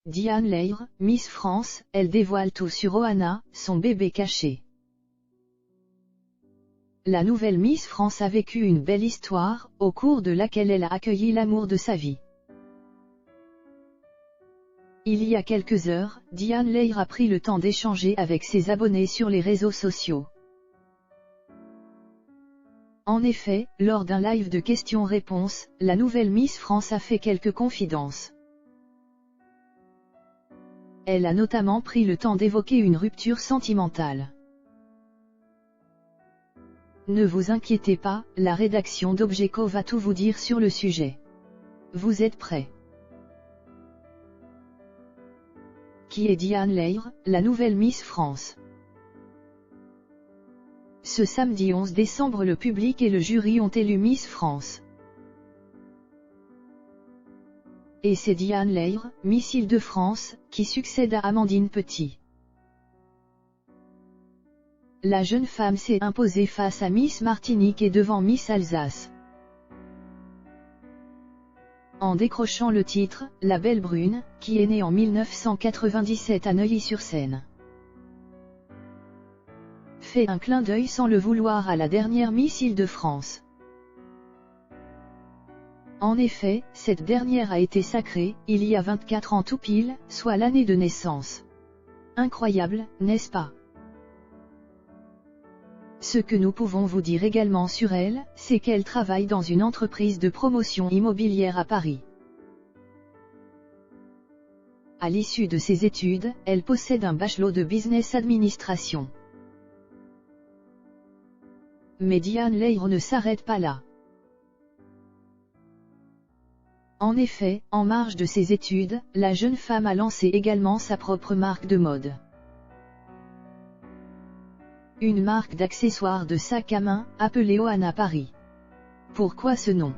Diane Lair, Miss France, elle dévoile tout sur Ohana, son bébé caché. La nouvelle Miss France a vécu une belle histoire, au cours de laquelle elle a accueilli l'amour de sa vie. Il y a quelques heures, Diane Lair a pris le temps d'échanger avec ses abonnés sur les réseaux sociaux. En effet, lors d'un live de questions-réponses, la nouvelle Miss France a fait quelques confidences. Elle a notamment pris le temps d'évoquer une rupture sentimentale. Ne vous inquiétez pas, la rédaction d'Objeco va tout vous dire sur le sujet. Vous êtes prêts? Qui est Diane Lair, la nouvelle Miss France? Ce samedi 11 décembre, le public et le jury ont élu Miss France. Et c'est Diane Lair, Miss Île-de-France, qui succède à Amandine Petit. La jeune femme s'est imposée face à Miss Martinique et devant Miss Alsace. En décrochant le titre, la Belle Brune, qui est née en 1997 à Neuilly-sur-Seine, fait un clin d'œil sans le vouloir à la dernière Miss Île-de-France. En effet, cette dernière a été sacrée, il y a 24 ans tout pile, soit l'année de naissance. Incroyable, n'est-ce pas? Ce que nous pouvons vous dire également sur elle, c'est qu'elle travaille dans une entreprise de promotion immobilière à Paris. À l'issue de ses études, elle possède un bachelor de business administration. Mais Diane Lair ne s'arrête pas là. En effet, en marge de ses études, la jeune femme a lancé également sa propre marque de mode. Une marque d'accessoires de sac à main, appelée Ohana Paris. Pourquoi ce nom?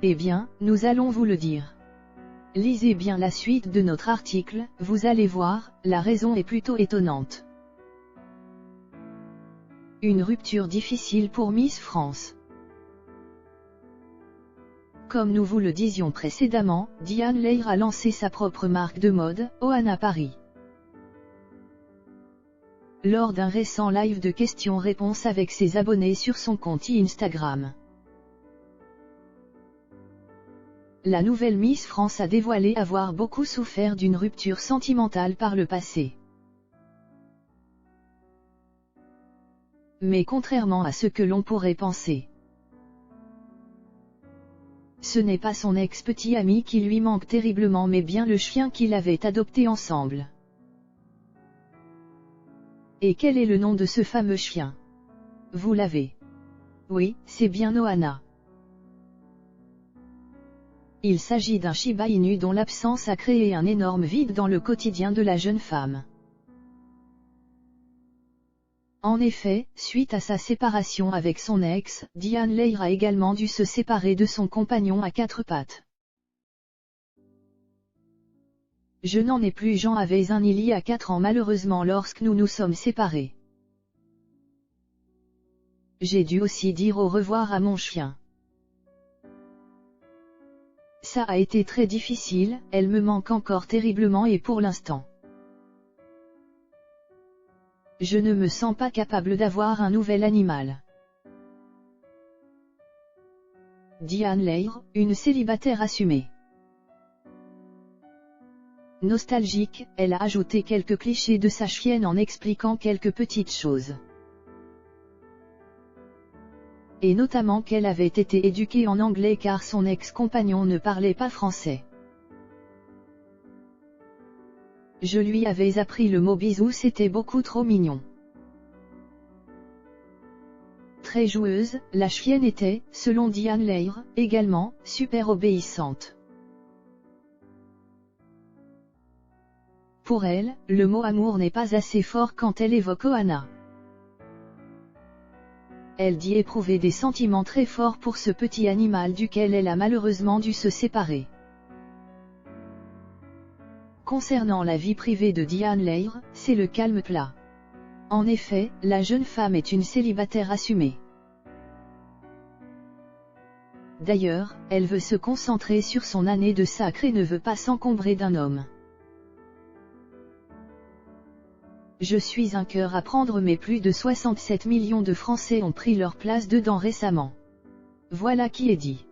Eh bien, nous allons vous le dire. Lisez bien la suite de notre article, vous allez voir, la raison est plutôt étonnante. Une rupture difficile pour Miss France. Comme nous vous le disions précédemment, Diane Lair a lancé sa propre marque de mode, Ohana Paris. Lors d'un récent live de questions-réponses avec ses abonnés sur son compte Instagram, la nouvelle Miss France a dévoilé avoir beaucoup souffert d'une rupture sentimentale par le passé. Mais contrairement à ce que l'on pourrait penser, ce n'est pas son ex-petit ami qui lui manque terriblement mais bien le chien qu'ils avaient adopté ensemble. Et quel est le nom de ce fameux chien? Vous l'avez. Oui, c'est bien Ohana. Il s'agit d'un Shiba Inu dont l'absence a créé un énorme vide dans le quotidien de la jeune femme. En effet, suite à sa séparation avec son ex, Diane Lair a également dû se séparer de son compagnon à quatre pattes. Je n'en ai plus, j'en avais un il y a 4 ans malheureusement lorsque nous nous sommes séparés. J'ai dû aussi dire au revoir à mon chien. Ça a été très difficile, elle me manque encore terriblement et pour l'instant, je ne me sens pas capable d'avoir un nouvel animal. Diane Lair, une célibataire assumée. Nostalgique, elle a ajouté quelques clichés de sa chienne en expliquant quelques petites choses. Et notamment qu'elle avait été éduquée en anglais car son ex-compagnon ne parlait pas français. Je lui avais appris le mot bisou, c'était beaucoup trop mignon. Très joueuse, la chienne était, selon Diane Lair, également, super obéissante. Pour elle, le mot amour n'est pas assez fort quand elle évoque Ohana. Elle dit éprouver des sentiments très forts pour ce petit animal duquel elle a malheureusement dû se séparer. Concernant la vie privée de Diane Lair, c'est le calme plat. En effet, la jeune femme est une célibataire assumée. D'ailleurs, elle veut se concentrer sur son année de sacre et ne veut pas s'encombrer d'un homme. Je suis un cœur à prendre, mais plus de 67 millions de Français ont pris leur place dedans récemment. Voilà qui est dit.